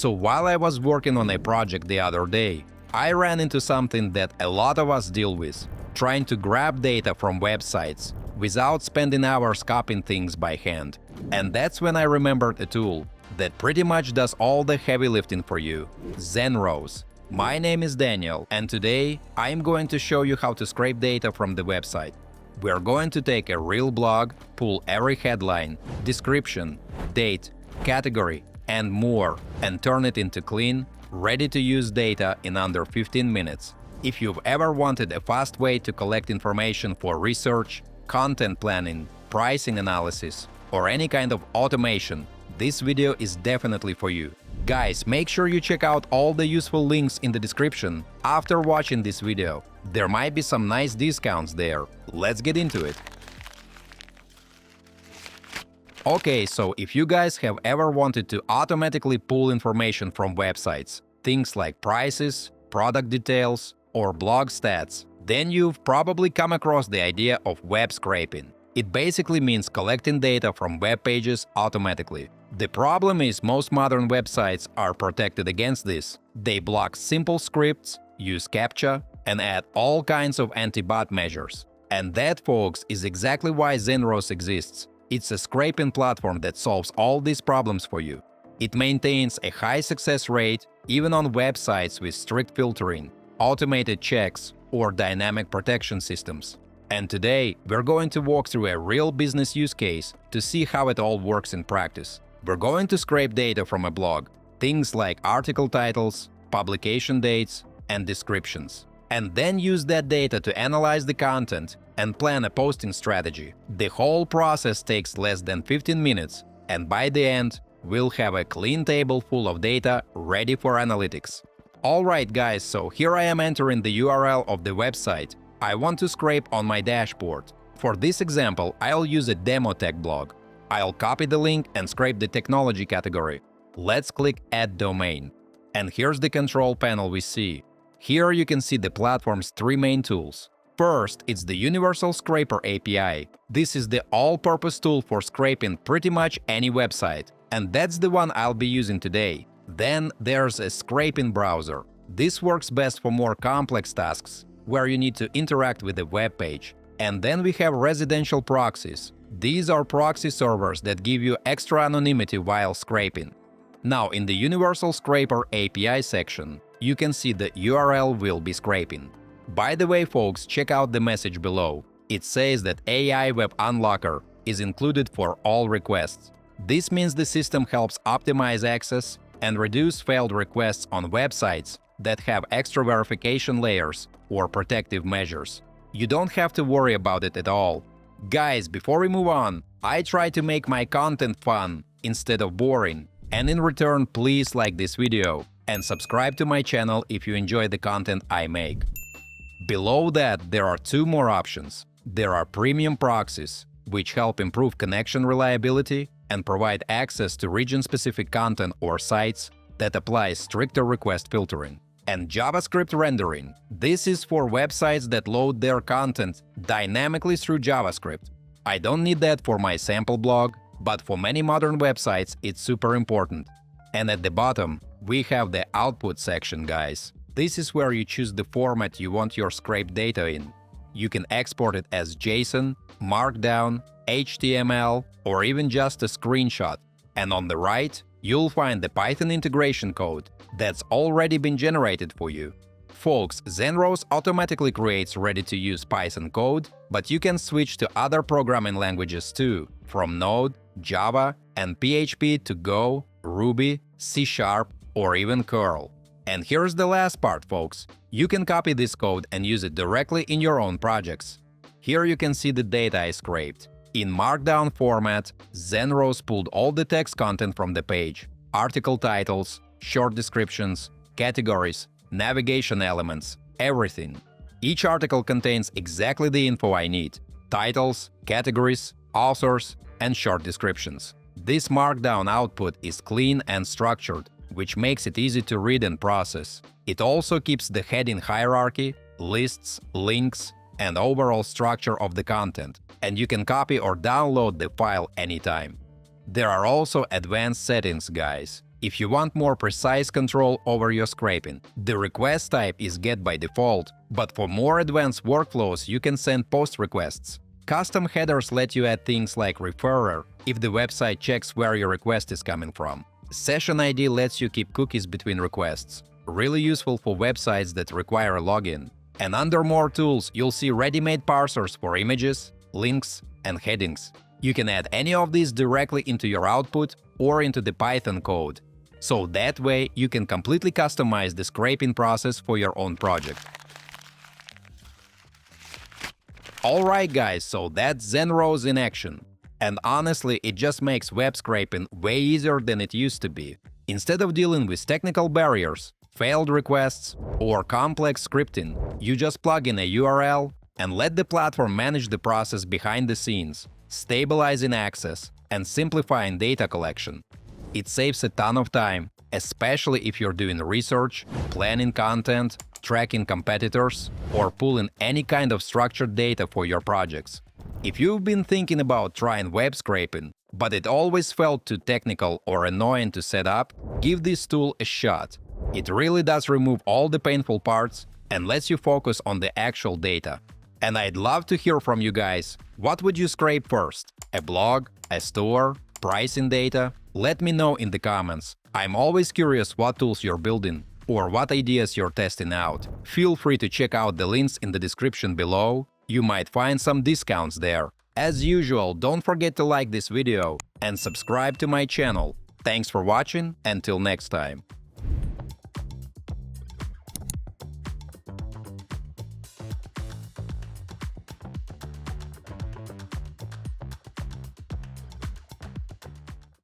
So while I was working on a project the other day, I ran into something that a lot of us deal with, trying to grab data from websites without spending hours copying things by hand. And that's when I remembered a tool that pretty much does all the heavy lifting for you: ZenRows. My name is Daniel, and today I'm going to show you how to scrape data from the website. We're going to take a real blog, pull every headline, description, date, category, and more, and turn it into clean, ready-to-use data in under 15 minutes. If you've ever wanted a fast way to collect information for research, content planning, pricing analysis, or any kind of automation, this video is definitely for you. Guys, make sure you check out all the useful links in the description after watching this video. There might be some nice discounts there. Let's get into it. Okay, so if you guys have ever wanted to automatically pull information from websites, things like prices, product details, or blog stats, then you've probably come across the idea of web scraping. It basically means collecting data from web pages automatically. The problem is most modern websites are protected against this. They block simple scripts, use CAPTCHA, and add all kinds of anti-bot measures. And that, folks, is exactly why ZenRows exists. It's a scraping platform that solves all these problems for you. It maintains a high success rate even on websites with strict filtering, automated checks, or dynamic protection systems. And today, we're going to walk through a real business use case to see how it all works in practice. We're going to scrape data from a blog, things like article titles, publication dates, and descriptions, and then use that data to analyze the content and plan a posting strategy. The whole process takes less than 15 minutes, and by the end, we'll have a clean table full of data ready for analytics. Alright guys, so here I am entering the URL of the website I want to scrape on my dashboard. For this example, I'll use a demo tech blog. I'll copy the link and scrape the technology category. Let's click Add Domain. And here's the control panel we see. Here you can see the platform's three main tools. First, it's the Universal Scraper API. This is the all-purpose tool for scraping pretty much any website, and that's the one I'll be using today. Then there's a scraping browser. This works best for more complex tasks, where you need to interact with the web page. And then we have residential proxies. These are proxy servers that give you extra anonymity while scraping. Now, in the Universal Scraper API section, you can see the URL we'll be scraping. By the way, folks, check out the message below. It says that AI Web Unlocker is included for all requests. This means the system helps optimize access and reduce failed requests on websites that have extra verification layers or protective measures. You don't have to worry about it at all. Guys, before we move on, I try to make my content fun instead of boring. And in return, please like this video and subscribe to my channel if you enjoy the content I make. Below that, there are two more options. There are premium proxies, which help improve connection reliability and provide access to region-specific content or sites that apply stricter request filtering. And JavaScript rendering. This is for websites that load their content dynamically through JavaScript. I don't need that for my sample blog, but for many modern websites it's super important. And at the bottom, we have the output section, guys. This is where you choose the format you want your scraped data in. You can export it as JSON, Markdown, HTML, or even just a screenshot. And on the right, you'll find the Python integration code that's already been generated for you. Folks, ZenRows automatically creates ready-to-use Python code, but you can switch to other programming languages too, from Node, Java, and PHP to Go, Ruby, C#, or even Curl. And here's the last part, folks. You can copy this code and use it directly in your own projects. Here you can see the data I scraped. In Markdown format, ZenRows pulled all the text content from the page: article titles, short descriptions, categories, navigation elements, everything. Each article contains exactly the info I need: titles, categories, authors, and short descriptions. This Markdown output is clean and structured, which makes it easy to read and process. It also keeps the heading hierarchy, lists, links, and overall structure of the content, and you can copy or download the file anytime. There are also advanced settings, guys. if you want more precise control over your scraping. The request type is GET by default, but for more advanced workflows you can send POST requests. Custom headers let you add things like referrer if the website checks where your request is coming from. Session ID lets you keep cookies between requests, really useful for websites that require a login. And under More Tools, you'll see ready-made parsers for images, links, and headings. You can add any of these directly into your output or into the Python code. So that way, you can completely customize the scraping process for your own project. Alright guys, so that's ZenRows in action. And honestly, it just makes web scraping way easier than it used to be. Instead of dealing with technical barriers, failed requests, or complex scripting, you just plug in a URL and let the platform manage the process behind the scenes, stabilizing access and simplifying data collection. It saves a ton of time, especially if you're doing research, planning content, tracking competitors, or pulling any kind of structured data for your projects. If you've been thinking about trying web scraping, but it always felt too technical or annoying to set up, give this tool a shot. It really does remove all the painful parts and lets you focus on the actual data. And I'd love to hear from you guys. What would you scrape first? A blog? A store? Pricing data? Let me know in the comments. I'm always curious what tools you're building or what ideas you're testing out. Feel free to check out the links in the description below. You might find some discounts there. As usual, don't forget to like this video and subscribe to my channel. Thanks for watching, until next time.